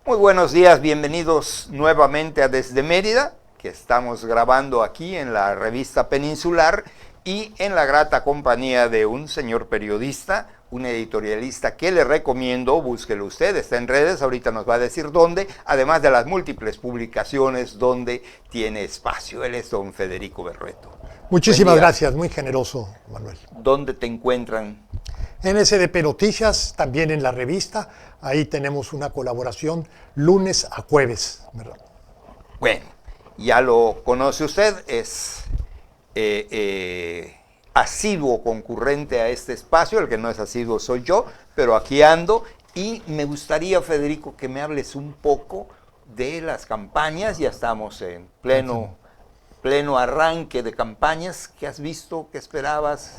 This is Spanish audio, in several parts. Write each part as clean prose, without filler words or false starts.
Muy buenos días, bienvenidos nuevamente a Desde Mérida, que estamos grabando aquí en la revista Peninsular y en la grata compañía de un señor periodista, un editorialista que le recomiendo, búsquelo usted, está en redes, ahorita nos va a decir dónde, además de las múltiples publicaciones donde tiene espacio. Él es don Federico Berrueto. Muchísimas gracias, muy generoso, Manuel. ¿Dónde te encuentran? En SDP Noticias, también en la revista, ahí tenemos una colaboración lunes a jueves, ¿verdad? Bueno, ya lo conoce usted, es asiduo concurrente a este espacio, el que no es asiduo soy yo, pero aquí ando y me gustaría, Federico, que me hables un poco de las campañas. Ya estamos en pleno arranque de campañas. ¿Qué has visto? ¿Qué esperabas?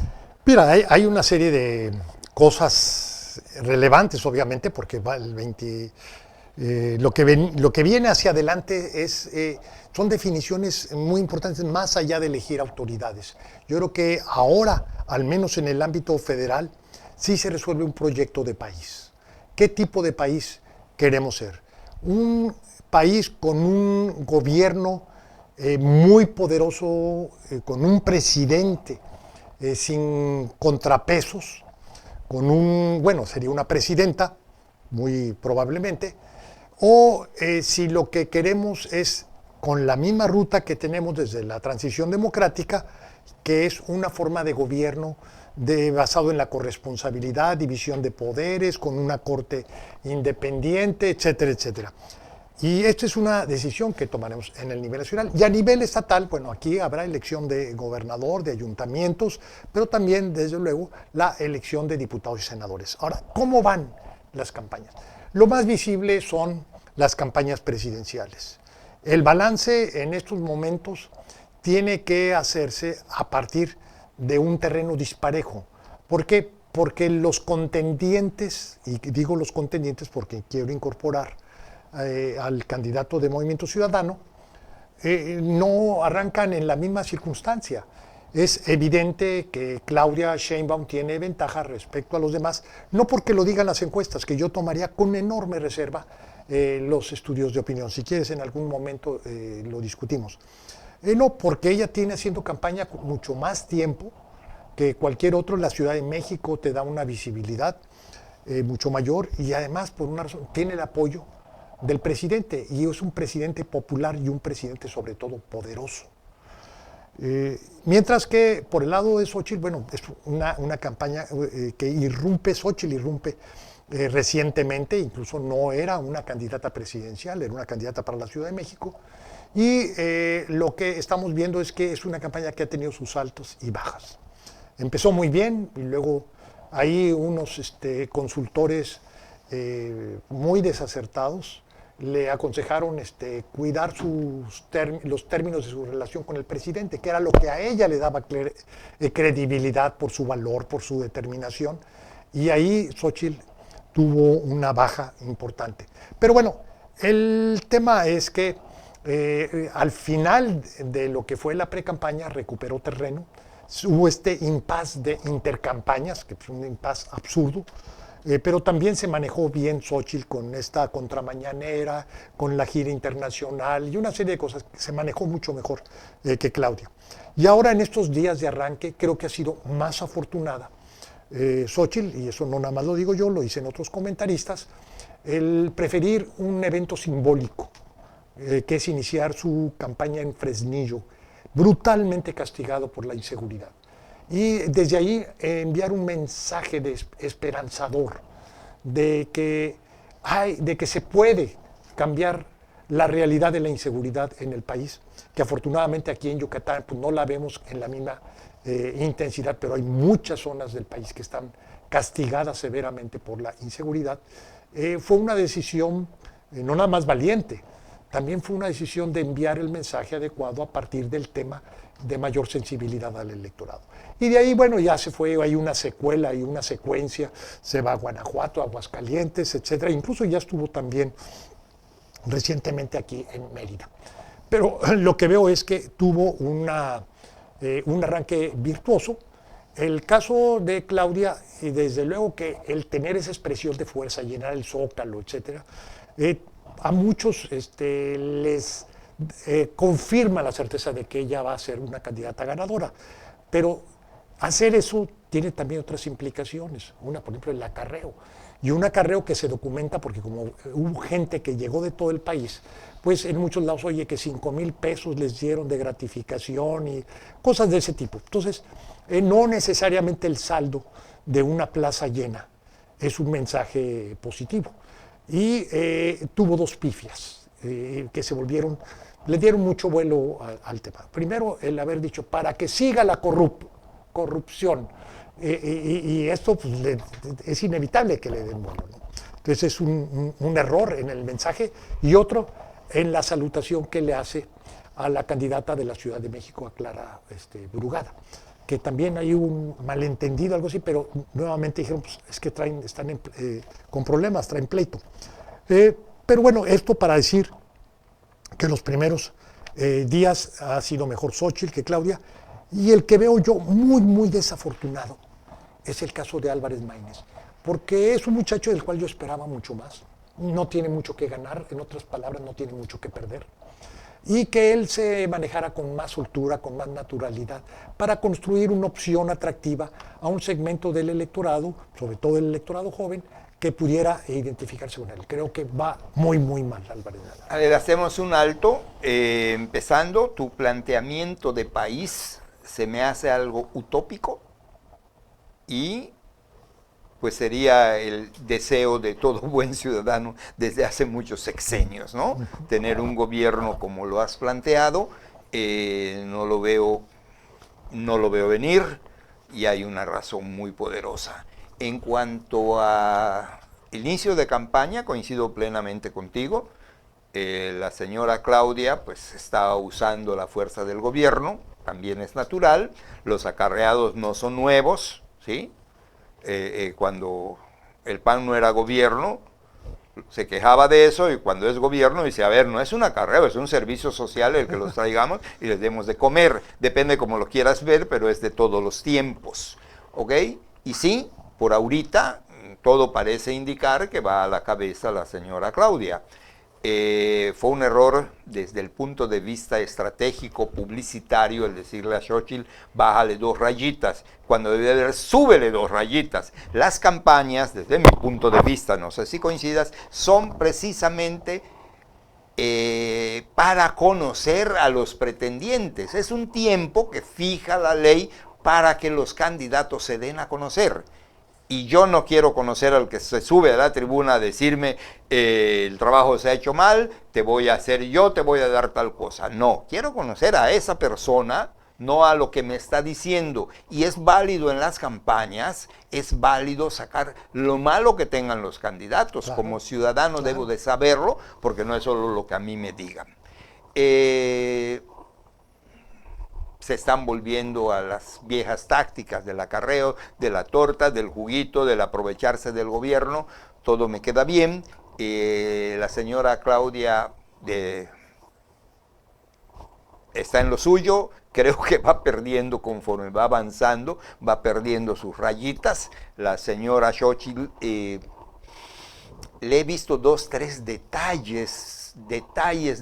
Mira, hay una serie de cosas relevantes, obviamente, porque va el 20... lo que viene hacia adelante son definiciones muy importantes, más allá de elegir autoridades. Yo creo que ahora, al menos en el ámbito federal, sí se resuelve un proyecto de país. ¿Qué tipo de país queremos ser? Un país con un gobierno muy poderoso, con un presidente sin contrapesos, sería una presidenta, muy probablemente, o si lo que queremos es con la misma ruta que tenemos desde la transición democrática, que es una forma de gobierno basado en la corresponsabilidad, división de poderes, con una corte independiente, etcétera, etcétera. Y esta es una decisión que tomaremos en el nivel nacional. Y a nivel estatal, bueno, aquí habrá elección de gobernador, de ayuntamientos, pero también, desde luego, la elección de diputados y senadores. Ahora, ¿cómo van las campañas? Lo más visible son las campañas presidenciales. El balance en estos momentos tiene que hacerse a partir de un terreno disparejo. ¿Por qué? Porque los contendientes, y digo los contendientes porque quiero incorporar al candidato de Movimiento Ciudadano, no arrancan en la misma circunstancia. Es evidente que Claudia Sheinbaum tiene ventaja respecto a los demás, no porque lo digan las encuestas, que yo tomaría con enorme reserva los estudios de opinión. Si quieres, en algún momento lo discutimos. No, porque ella tiene haciendo campaña mucho más tiempo que cualquier otro. La Ciudad de México te da una visibilidad mucho mayor y además, por una razón, tiene el apoyo del presidente, y es un presidente popular y un presidente sobre todo poderoso. Mientras que por el lado de Xóchitl, bueno, es una campaña que Xóchitl irrumpe recientemente, incluso no era una candidata presidencial, era una candidata para la Ciudad de México, y lo que estamos viendo es que es una campaña que ha tenido sus altos y bajas. Empezó muy bien y luego hay unos consultores muy desacertados le aconsejaron cuidar los términos de su relación con el presidente, que era lo que a ella le daba credibilidad por su valor, por su determinación, y ahí Xóchitl tuvo una baja importante. Pero bueno, el tema es que al final de lo que fue la precampaña recuperó terreno, hubo este impasse de intercampañas, que es un impasse absurdo, pero también se manejó bien Xóchitl con esta contramañanera, con la gira internacional y una serie de cosas que se manejó mucho mejor que Claudia. Y ahora en estos días de arranque creo que ha sido más afortunada Xóchitl, y eso no nada más lo digo yo, lo dicen otros comentaristas, el preferir un evento simbólico, que es iniciar su campaña en Fresnillo, brutalmente castigado por la inseguridad. Y desde ahí enviar un mensaje esperanzador de que se puede cambiar la realidad de la inseguridad en el país, que afortunadamente aquí en Yucatán pues, no la vemos en la misma intensidad, pero hay muchas zonas del país que están castigadas severamente por la inseguridad. Fue una decisión no nada más valiente, también fue una decisión de enviar el mensaje adecuado a partir del tema de mayor sensibilidad al electorado. Y de ahí, bueno, ya se fue, hay una secuela y una secuencia, se va a Guanajuato, a Aguascalientes, etcétera. Incluso ya estuvo también recientemente aquí en Mérida. Pero lo que veo es que tuvo un arranque virtuoso. El caso de Claudia, y desde luego que el tener esa expresión de fuerza, llenar el Zócalo, etcétera, a muchos les confirma la certeza de que ella va a ser una candidata ganadora. Pero hacer eso tiene también otras implicaciones. Una, por ejemplo, el acarreo. Y un acarreo que se documenta porque como hubo gente que llegó de todo el país, pues en muchos lados, oye, que 5,000 pesos les dieron de gratificación y cosas de ese tipo. Entonces, no necesariamente el saldo de una plaza llena es un mensaje positivo. Y tuvo dos pifias que se volvieron, le dieron mucho vuelo al tema. Primero, el haber dicho, para que siga la corrupción, y esto pues, es inevitable que le den vuelo, ¿no? Entonces es un error en el mensaje, y otro en la salutación que le hace a la candidata de la Ciudad de México, a Clara Brugada, que también hay un malentendido, algo así, pero nuevamente dijeron, pues, es que están con problemas, traen pleito. Pero bueno, esto para decir que los primeros días ha sido mejor Xóchitl que Claudia, y el que veo yo muy, muy desafortunado es el caso de Álvarez Maínez, porque es un muchacho del cual yo esperaba mucho más. No tiene mucho que ganar, en otras palabras, no tiene mucho que perder. Y que él se manejara con más soltura, con más naturalidad, para construir una opción atractiva a un segmento del electorado, sobre todo el electorado joven, que pudiera identificarse con él. Creo que va muy, muy mal Álvarez Maínez. A ver, hacemos un alto. Empezando, tu planteamiento de país se me hace algo utópico y pues sería el deseo de todo buen ciudadano desde hace muchos sexenios, ¿no? Tener un gobierno como lo has planteado, no lo veo venir, y hay una razón muy poderosa. En cuanto a inicio de campaña, coincido plenamente contigo. La señora Claudia pues está usando la fuerza del gobierno, también es natural. Los acarreados no son nuevos, ¿sí? Cuando el PAN no era gobierno, se quejaba de eso, y cuando es gobierno dice, a ver, no es un acarreo, es un servicio social el que los traigamos y les demos de comer. Depende como lo quieras ver, pero es de todos los tiempos, ¿ok? Y sí, por ahorita todo parece indicar que va a la cabeza la señora Claudia. Fue un error desde el punto de vista estratégico, publicitario, el decirle a Xóchitl, bájale 2 rayitas, cuando debe haber, súbele 2 rayitas. Las campañas, desde mi punto de vista, no sé si coincidas, son precisamente para conocer a los pretendientes. Es un tiempo que fija la ley para que los candidatos se den a conocer. Y yo no quiero conocer al que se sube a la tribuna a decirme el trabajo se ha hecho mal, te voy a hacer yo, te voy a dar tal cosa. No, quiero conocer a esa persona, no a lo que me está diciendo. Y es válido en las campañas, es válido sacar lo malo que tengan los candidatos. Claro. Como ciudadano debo de saberlo, porque no es solo lo que a mí me digan. Se están volviendo a las viejas tácticas del acarreo, de la torta, del juguito, del aprovecharse del gobierno. Todo me queda bien. La señora Claudia está en lo suyo. Creo que va perdiendo conforme va avanzando, va perdiendo sus rayitas. La señora Xóchitl, le he visto 2, 3 detalles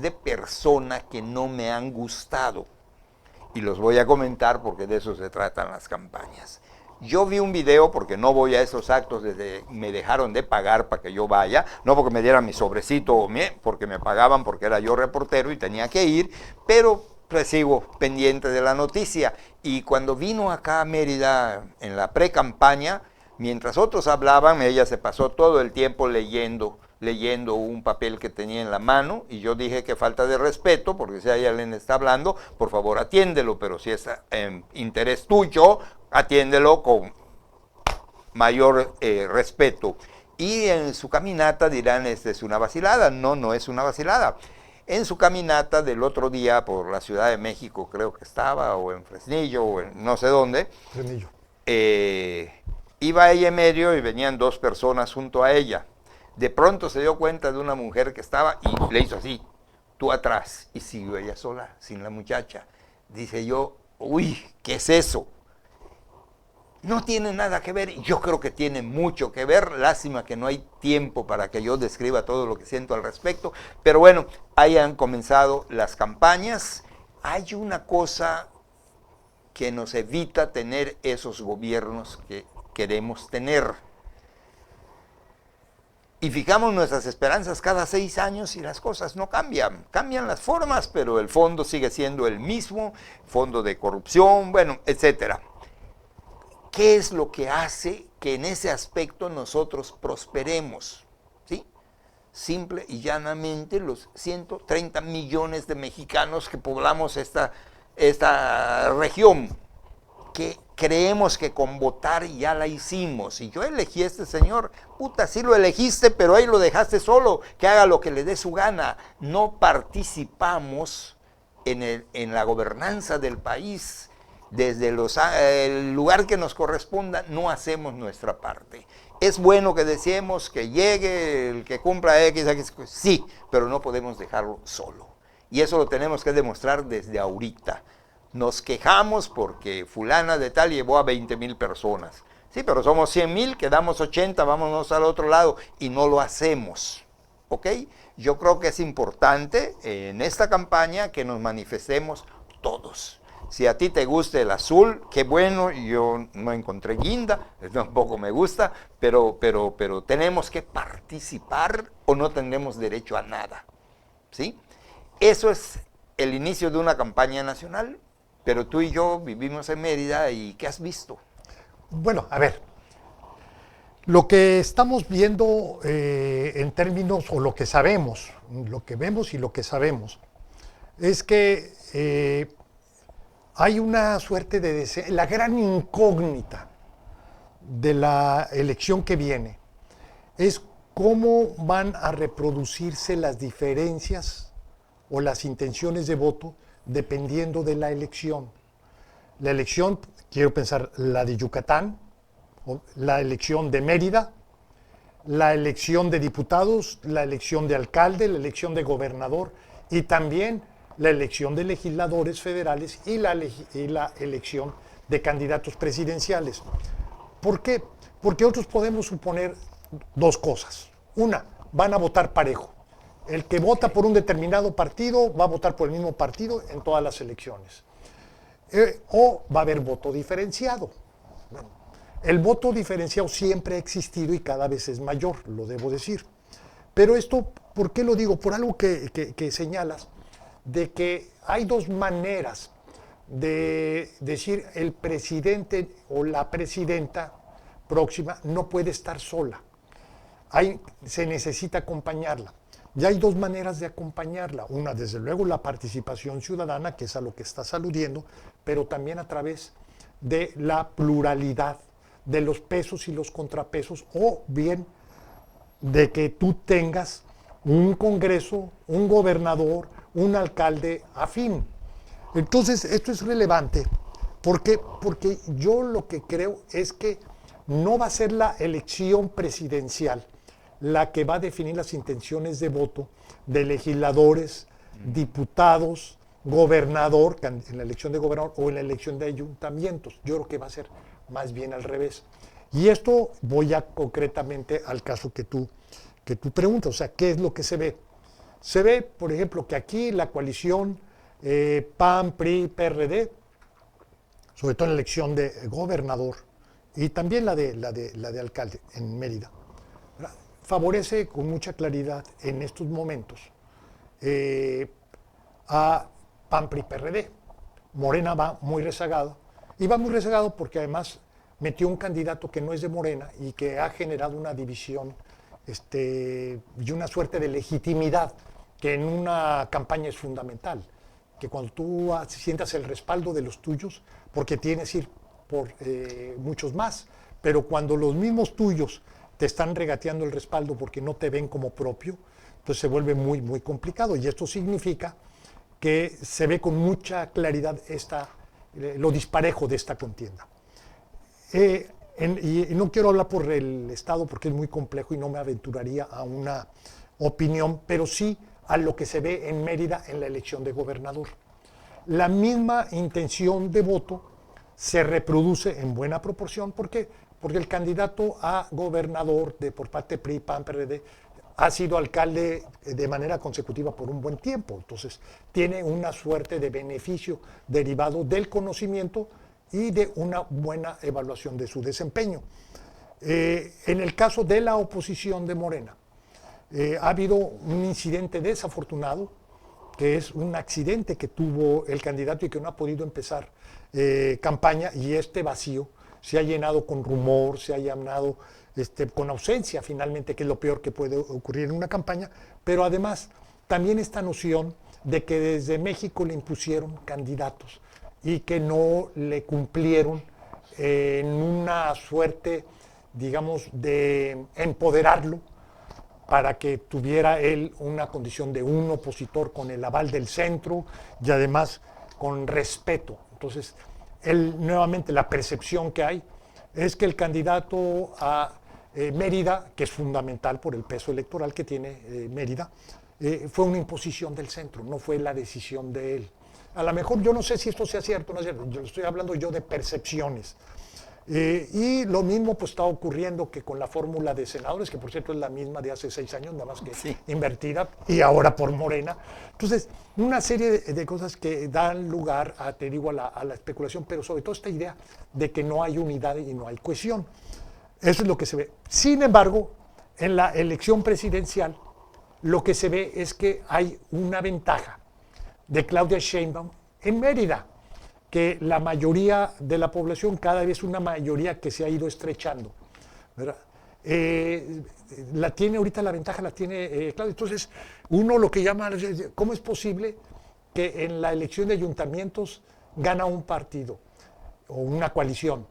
de persona que no me han gustado. Y los voy a comentar porque de eso se tratan las campañas. Yo vi un video, porque no voy a esos actos desde me dejaron de pagar para que yo vaya, no porque me dieran mi sobrecito, porque me pagaban porque era yo reportero y tenía que ir, pero pues sigo pendiente de la noticia. Y cuando vino acá a Mérida en la pre-campaña, mientras otros hablaban, ella se pasó todo el tiempo leyendo un papel que tenía en la mano, y yo dije que falta de respeto, porque si alguien está hablando, por favor atiéndelo, pero si es interés tuyo, atiéndelo con mayor respeto. Y en su caminata dirán, esta es una vacilada. No, no es una vacilada. En su caminata del otro día por la Ciudad de México, creo que estaba, o en Fresnillo, o en no sé dónde, Fresnillo. Iba ella en medio y venían 2 personas junto a ella. De pronto se dio cuenta de una mujer que estaba y le hizo así, tú atrás, y siguió ella sola, sin la muchacha. Dice yo, uy, ¿qué es eso? No tiene nada que ver, yo creo que tiene mucho que ver, lástima que no hay tiempo para que yo describa todo lo que siento al respecto, pero bueno, ahí han comenzado las campañas. Hay una cosa que nos evita tener esos gobiernos que queremos tener. Y fijamos nuestras esperanzas cada 6 años y las cosas no cambian. Cambian las formas, pero el fondo sigue siendo el mismo, fondo de corrupción, bueno, etcétera. ¿Qué es lo que hace que en ese aspecto nosotros prosperemos? ¿Sí? Simple y llanamente los 130 millones de mexicanos que poblamos esta región, que creemos que con votar ya la hicimos. Y yo elegí a este señor, puta, sí lo elegiste, pero ahí lo dejaste solo, que haga lo que le dé su gana. No participamos en la gobernanza del país. Desde el lugar que nos corresponda, no hacemos nuestra parte. Es bueno que deseemos que llegue el que cumpla X, sí, pero no podemos dejarlo solo. Y eso lo tenemos que demostrar desde ahorita. Nos quejamos porque fulana de tal llevó a 20,000 personas. Sí, pero somos 100,000, quedamos 80, vámonos al otro lado y no lo hacemos. ¿Ok? Yo creo que es importante en esta campaña que nos manifestemos todos. Si a ti te gusta el azul, qué bueno, yo no encontré guinda, tampoco me gusta, pero tenemos que participar o no tendremos derecho a nada. ¿Sí? Eso es el inicio de una campaña nacional, pero tú y yo vivimos en Mérida y ¿qué has visto? Bueno, a ver, lo que estamos viendo en términos, o lo que sabemos, lo que vemos y lo que sabemos, es que hay una suerte de la gran incógnita de la elección que viene es cómo van a reproducirse las diferencias o las intenciones de voto dependiendo de la elección. La elección, quiero pensar, la de Yucatán, la elección de Mérida, la elección de diputados, la elección de alcalde, la elección de gobernador y también la elección de legisladores federales y la elección de candidatos presidenciales. ¿Por qué? Porque otros podemos suponer dos cosas. Una, van a votar parejo. El que vota por un determinado partido va a votar por el mismo partido en todas las elecciones. O va a haber voto diferenciado. Bueno, el voto diferenciado siempre ha existido y cada vez es mayor, lo debo decir. Pero esto, ¿por qué lo digo? Por algo que señalas, de que hay dos maneras de decir el presidente o la presidenta próxima no puede estar sola. Se necesita acompañarla. Ya hay dos maneras de acompañarla. Una, desde luego, la participación ciudadana, que es a lo que estás aludiendo, pero también a través de la pluralidad de los pesos y los contrapesos, o bien de que tú tengas un Congreso, un gobernador, un alcalde afín. Entonces, esto es relevante. ¿Por qué? Porque yo lo que creo es que no va a ser la elección presidencial la que va a definir las intenciones de voto de legisladores, diputados, gobernador, en la elección de gobernador o en la elección de ayuntamientos. Yo creo que va a ser más bien al revés. Y esto voy ya concretamente al caso que tú preguntas, o sea, ¿qué es lo que se ve? Se ve, por ejemplo, que aquí la coalición PAN, PRI, PRD, sobre todo en la elección de gobernador y también la de alcalde en Mérida, favorece con mucha claridad en estos momentos a PAN, PRI, PRD. Morena va muy rezagado, y va muy rezagado porque además metió un candidato que no es de Morena y que ha generado una división y una suerte de legitimidad que en una campaña es fundamental, que cuando tú sientas el respaldo de los tuyos, porque tienes que ir por muchos más, pero cuando los mismos tuyos te están regateando el respaldo porque no te ven como propio, entonces se vuelve muy, muy complicado. Y esto significa que se ve con mucha claridad lo disparejo de esta contienda. Y no quiero hablar por el Estado porque es muy complejo y no me aventuraría a una opinión, pero sí a lo que se ve en Mérida en la elección de gobernador. La misma intención de voto se reproduce en buena proporción. ¿Por qué? Porque el candidato a gobernador por parte PRI, PAN, PRD, ha sido alcalde de manera consecutiva por un buen tiempo. Entonces, tiene una suerte de beneficio derivado del conocimiento y de una buena evaluación de su desempeño. En el caso de la oposición de Morena, ha habido un incidente desafortunado, que es un accidente que tuvo el candidato y que no ha podido empezar campaña, y este vacío se ha llenado con rumor, se ha llenado con ausencia finalmente, que es lo peor que puede ocurrir en una campaña, pero además también esta noción de que desde México le impusieron candidatos y que no le cumplieron en una suerte, digamos, de empoderarlo para que tuviera él una condición de un opositor con el aval del centro y además con respeto. Entonces, nuevamente la percepción que hay es que el candidato a Mérida, que es fundamental por el peso electoral que tiene Mérida, fue una imposición del centro, no fue la decisión de él. A lo mejor yo no sé si esto sea cierto o no es cierto, yo estoy hablando yo de percepciones. Y lo mismo pues está ocurriendo que con la fórmula de senadores, que por cierto es la misma de hace 6 años, nada más que sí, invertida, y ahora por Morena. Entonces, una serie de cosas que dan lugar a, te digo, a la especulación, pero sobre todo esta idea de que no hay unidad y no hay cohesión. Eso es lo que se ve. Sin embargo, en la elección presidencial, lo que se ve es que hay una ventaja de Claudia Sheinbaum en Mérida, que la mayoría de la población, cada vez una mayoría que se ha ido estrechando, ¿verdad? La tiene ahorita, la ventaja la tiene Claudia. Entonces, uno lo que llama, ¿cómo es posible que en la elección de ayuntamientos gana un partido o una coalición?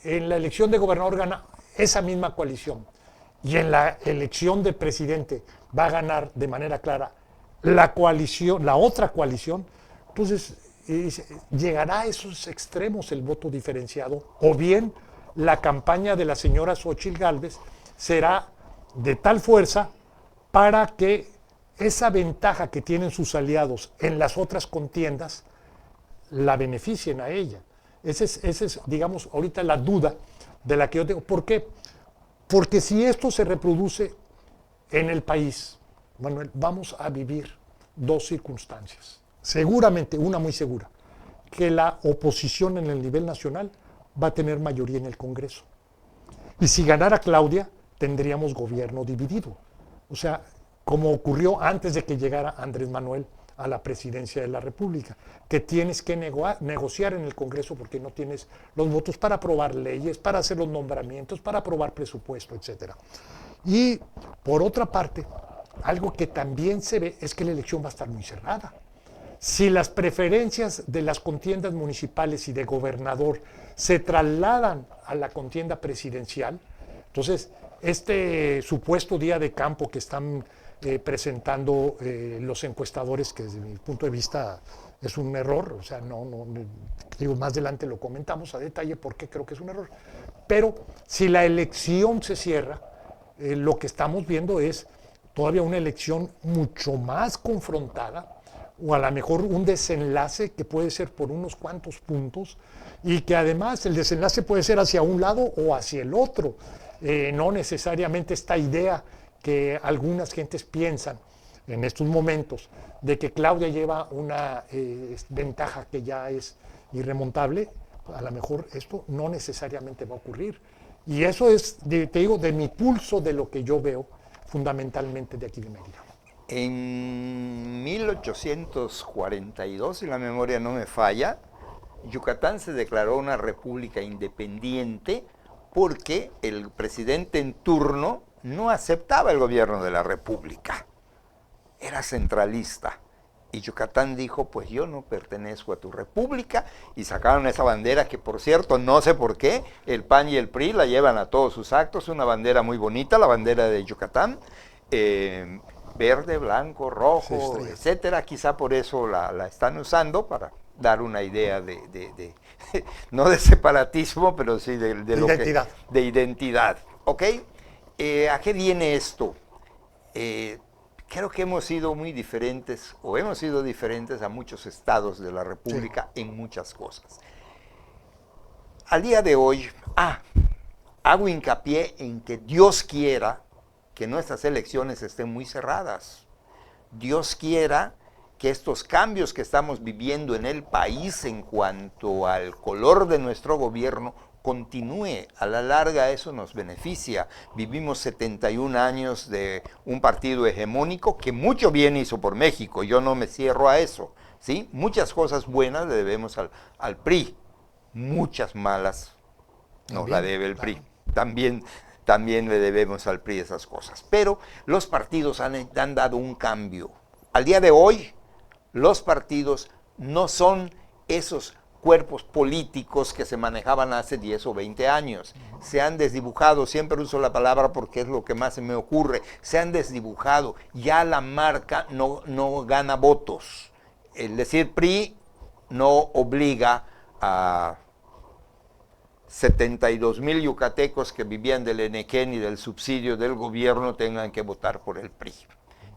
En la elección de gobernador gana esa misma coalición. Y en la elección de presidente va a ganar de manera clara la coalición, la otra coalición. Entonces, llegará a esos extremos el voto diferenciado, o bien la campaña de la señora Xóchitl Gálvez será de tal fuerza para que esa ventaja que tienen sus aliados en las otras contiendas la beneficien a ella. Esa es, digamos, ahorita la duda de la que yo tengo. ¿Por qué? Porque si esto se reproduce en el país, Manuel, vamos a vivir dos circunstancias. Seguramente, una muy segura, que la oposición en el nivel nacional va a tener mayoría en el Congreso. Y si ganara Claudia, tendríamos gobierno dividido. O sea, como ocurrió antes de que llegara Andrés Manuel a la presidencia de la República, que tienes que negociar en el Congreso porque no tienes los votos para aprobar leyes, para hacer los nombramientos, para aprobar presupuesto, etc. Y por otra parte, algo que también se ve es que la elección va a estar muy cerrada. Si las preferencias de las contiendas municipales y de gobernador se trasladan a la contienda presidencial, entonces este supuesto día de campo que están presentando los encuestadores, que desde mi punto de vista es un error, o sea, digo, más adelante lo comentamos a detalle por qué creo que es un error, pero si la elección se cierra, lo que estamos viendo es todavía una elección mucho más confrontada, o a lo mejor un desenlace que puede ser por unos cuantos puntos, y que además el desenlace puede ser hacia un lado o hacia el otro. No necesariamente esta idea que algunas gentes piensan en estos momentos de que Claudia lleva una ventaja que ya es irremontable, a lo mejor esto no necesariamente va a ocurrir. Y eso es, te digo, de mi pulso de lo que yo veo fundamentalmente de aquí de Mérida. En 1842, si la memoria no me falla, Yucatán se declaró una república independiente porque el presidente en turno no aceptaba el gobierno de la república, era centralista. Y Yucatán dijo, pues yo no pertenezco a tu república, y sacaron esa bandera que, por cierto, no sé por qué, el PAN y el PRI la llevan a todos sus actos, una bandera muy bonita, la bandera de Yucatán, verde, blanco, rojo, etcétera. Quizá por eso la están usando, para dar una idea de no de separatismo, pero sí de identidad. De identidad. ¿Ok? ¿A qué viene esto? Creo que hemos sido muy diferentes, o hemos sido diferentes a muchos estados de la República en muchas cosas. al día de hoy, hago hincapié en que Dios quiera que nuestras elecciones estén muy cerradas. Dios quiera que estos cambios que estamos viviendo en el país en cuanto al color de nuestro gobierno continúe. A la larga eso nos beneficia. Vivimos 71 años de un partido hegemónico que mucho bien hizo por México. Yo no me cierro a eso, ¿sí? Muchas cosas buenas le debemos al PRI. Muchas malas nos la debe el PRI. También le debemos al PRI esas cosas. Pero los partidos han dado un cambio. Al día de hoy, los partidos no son esos cuerpos políticos que se manejaban hace 10 o 20 años. Se han desdibujado, siempre uso la palabra porque es lo que más se me ocurre, se han desdibujado. Ya la marca no gana votos. El decir PRI no obliga a 72,000 yucatecos que vivían del Enequén y del subsidio del gobierno tengan que votar por el PRI.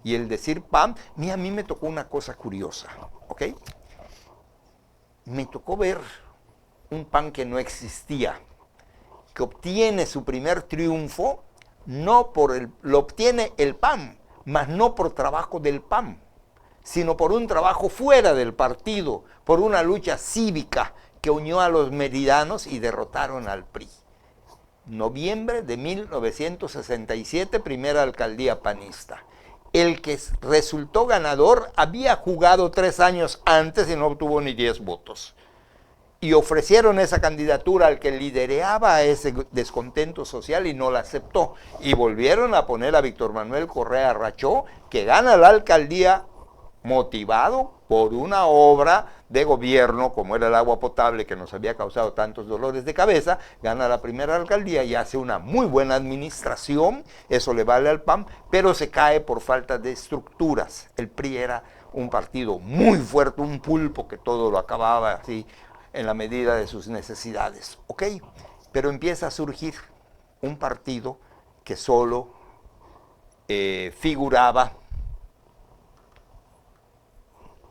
Y el decir PAN, a mí me tocó una cosa curiosa, ¿ok? Me tocó ver un PAN que no existía, que obtiene su primer triunfo, lo obtiene el PAN, mas no por trabajo del PAN, sino por un trabajo fuera del partido, por una lucha cívica que unió a los meridanos y derrotaron al PRI. Noviembre de 1967, primera alcaldía panista. El que resultó ganador había jugado 3 años antes y no obtuvo ni 10 votos. Y ofrecieron esa candidatura al que lideraba ese descontento social y no la aceptó. Y volvieron a poner a Víctor Manuel Correa Rachó, que gana la alcaldía motivado por una obra de gobierno, como era el agua potable que nos había causado tantos dolores de cabeza, gana la primera alcaldía y hace una muy buena administración, eso le vale al PAN, pero se cae por falta de estructuras. El PRI era un partido muy fuerte, un pulpo que todo lo acababa así en la medida de sus necesidades, ¿ok? Pero empieza a surgir un partido que solo figuraba,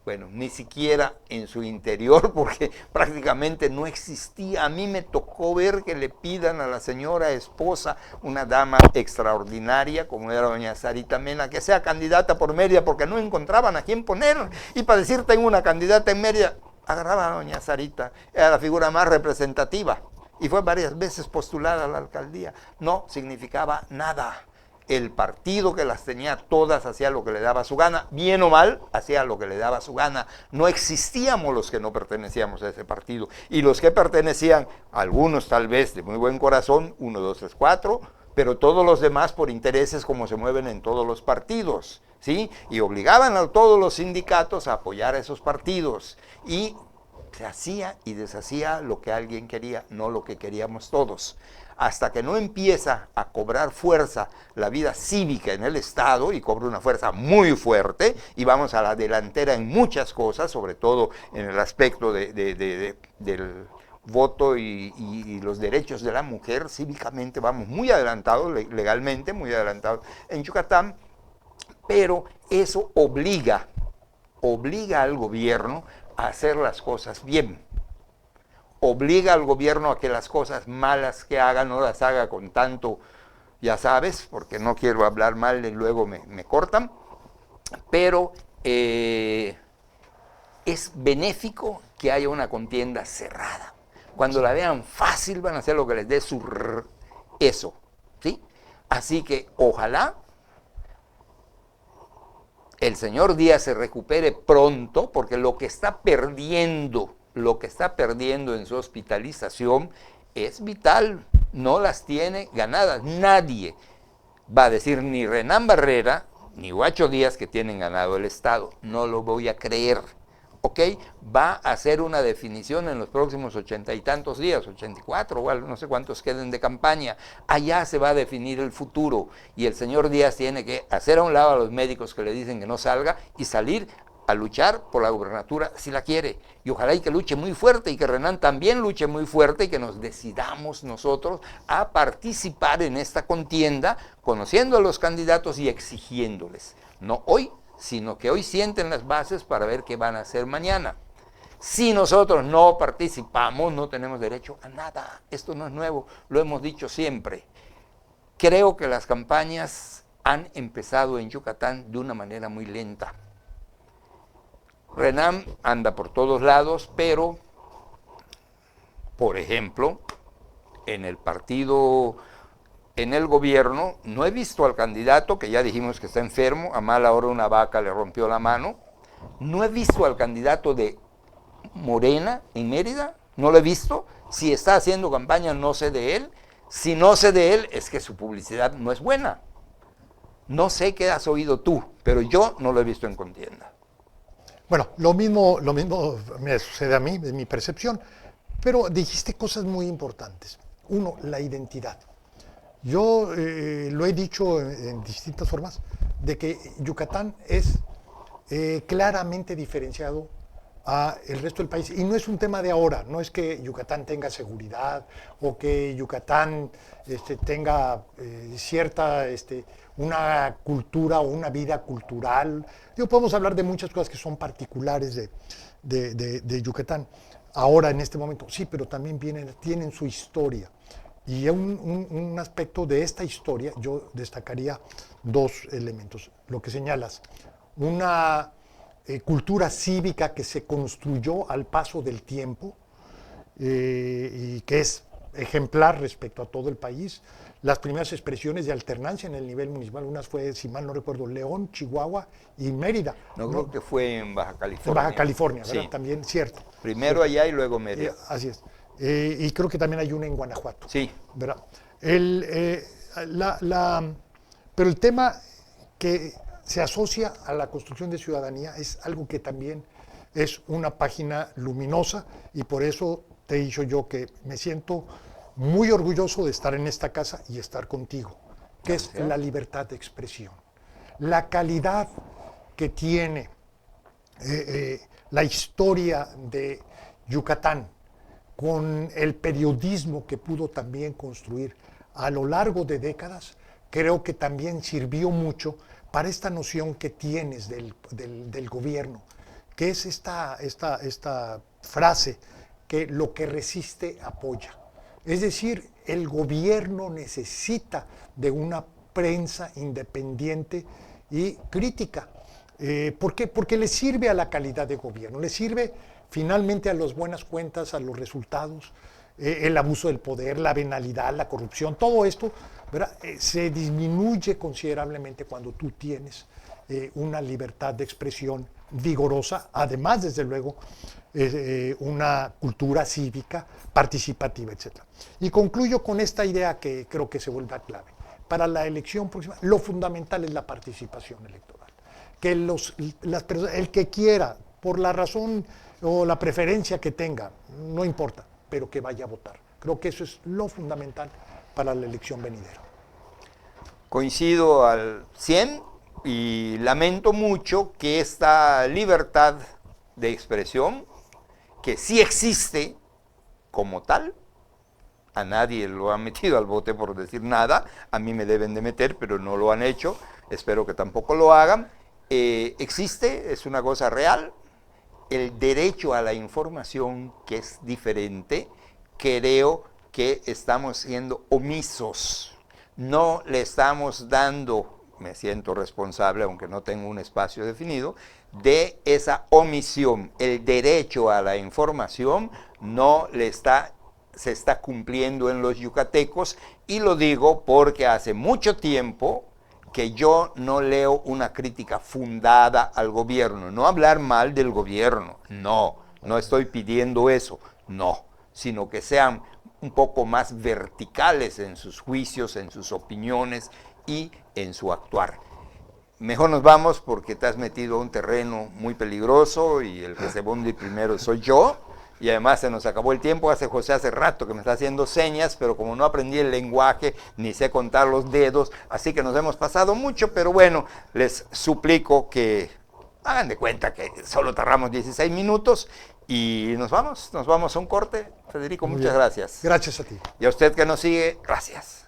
bueno, ni siquiera en su interior, porque prácticamente no existía. A mí me tocó ver que le pidan a la señora esposa, una dama extraordinaria, como era doña Sarita Mena, que sea candidata por Mérida, porque no encontraban a quién poner. Y para decir, tengo una candidata en Mérida, agarraban a doña Sarita, era la figura más representativa. Y fue varias veces postulada a la alcaldía. No significaba nada. El partido que las tenía todas hacía lo que le daba su gana, bien o mal, hacía lo que le daba su gana. No existíamos los que no pertenecíamos a ese partido. Y los que pertenecían, algunos tal vez de muy buen corazón, 1, 2, 3, 4, pero todos los demás por intereses como se mueven en todos los partidos, ¿sí? Y obligaban a todos los sindicatos a apoyar a esos partidos. Y se hacía y deshacía lo que alguien quería, no lo que queríamos todos. Hasta que no empieza a cobrar fuerza la vida cívica en el Estado, y cobra una fuerza muy fuerte, y vamos a la delantera en muchas cosas, sobre todo en el aspecto del voto y los derechos de la mujer, cívicamente vamos muy adelantados, legalmente muy adelantados en Yucatán, pero eso obliga al gobierno a hacer las cosas bien. Obliga al gobierno a que las cosas malas que haga no las haga con tanto, ya sabes, porque no quiero hablar mal y luego me cortan, pero es benéfico que haya una contienda cerrada. Cuando la vean fácil van a hacer lo que les dé eso, ¿sí? Así que ojalá el señor Díaz se recupere pronto, porque lo que está perdiendo en su hospitalización es vital, no las tiene ganadas. Nadie va a decir, ni Renán Barrera, ni Huacho Díaz, que tienen ganado el Estado. No lo voy a creer, ¿ok? Va a hacer una definición en los próximos 80 y tantos días, 84, o no sé cuántos queden de campaña. Allá se va a definir el futuro, y el señor Díaz tiene que hacer a un lado a los médicos que le dicen que no salga y salir a luchar por la gubernatura si la quiere. Y ojalá y que luche muy fuerte, y que Renán también luche muy fuerte, y que nos decidamos nosotros a participar en esta contienda, conociendo a los candidatos y exigiéndoles. No hoy, sino que hoy sienten las bases para ver qué van a hacer mañana. Si nosotros no participamos, no tenemos derecho a nada. Esto no es nuevo, lo hemos dicho siempre. Creo que las campañas han empezado en Yucatán de una manera muy lenta. Renam anda por todos lados, pero, por ejemplo, en el partido, en el gobierno, no he visto al candidato, que ya dijimos que está enfermo, a mala hora una vaca le rompió la mano. No he visto al candidato de Morena en Mérida, no lo he visto. Si está haciendo campaña, no sé de él. Si no sé de él, es que su publicidad no es buena. No sé qué has oído tú, pero yo no lo he visto en contienda. Bueno, lo mismo me sucede a mí, es mi percepción, pero dijiste cosas muy importantes. Uno, la identidad. Yo lo he dicho en distintas formas, de que Yucatán es claramente diferenciado a el resto del país. Y no es un tema de ahora, no es que Yucatán tenga seguridad o que Yucatán tenga una cultura o una vida cultural. Podemos hablar de muchas cosas que son particulares de Yucatán. Ahora, en este momento, sí, pero también tienen su historia. Y un aspecto de esta historia, yo destacaría dos elementos. Lo que señalas, una cultura cívica que se construyó al paso del tiempo y que es ejemplar respecto a todo el país. Las primeras expresiones de alternancia en el nivel municipal, unas fue, si mal no recuerdo, León, Chihuahua y Mérida. No, creo que fue en Baja California. En Baja California, ¿verdad? Sí. También, cierto. Primero cierto. allá y luego Mérida. Así es. Y creo que también hay una en Guanajuato. Sí. ¿Verdad? Pero el tema que se asocia a la construcción de ciudadanía es algo que también es una página luminosa, y por eso te he dicho yo que me siento muy orgulloso de estar en esta casa y estar contigo, que es la libertad de expresión. La calidad que tiene la historia de Yucatán con el periodismo que pudo también construir a lo largo de décadas, creo que también sirvió mucho para esta noción que tienes del gobierno, que es esta frase que lo que resiste apoya. Es decir, el gobierno necesita de una prensa independiente y crítica. ¿Por qué? Porque le sirve a la calidad de gobierno, le sirve finalmente a las buenas cuentas, a los resultados, el abuso del poder, la venalidad, la corrupción, todo esto, ¿verdad? Se disminuye considerablemente cuando tú tienes una libertad de expresión vigorosa, además, desde luego, una cultura cívica, participativa, etc. Y concluyo con esta idea que creo que se vuelve clave. Para la elección próxima, lo fundamental es la participación electoral. Que el que quiera, por la razón o la preferencia que tenga, no importa, pero que vaya a votar. Creo que eso es lo fundamental para la elección venidera. Coincido al 100 y lamento mucho que esta libertad de expresión, que sí existe como tal, a nadie lo han metido al bote por decir nada, a mí me deben de meter, pero no lo han hecho, espero que tampoco lo hagan, existe, es una cosa real. El derecho a la información, que es diferente, creo que estamos siendo omisos. No le estamos dando, me siento responsable, aunque no tengo un espacio definido, de esa omisión. El derecho a la información no se está cumpliendo en los yucatecos, y lo digo porque hace mucho tiempo que yo no leo una crítica fundada al gobierno, no hablar mal del gobierno, no estoy pidiendo eso, no, sino que sean un poco más verticales en sus juicios, en sus opiniones y en su actuar. Mejor nos vamos porque te has metido a un terreno muy peligroso y el que se hunde primero soy yo. Y además se nos acabó el tiempo. José hace rato que me está haciendo señas, pero como no aprendí el lenguaje, ni sé contar los dedos, así que nos hemos pasado mucho, pero bueno, les suplico que hagan de cuenta que solo tardamos 16 minutos y nos vamos a un corte. Federico, muchas gracias. Gracias a ti. Y a usted que nos sigue, gracias.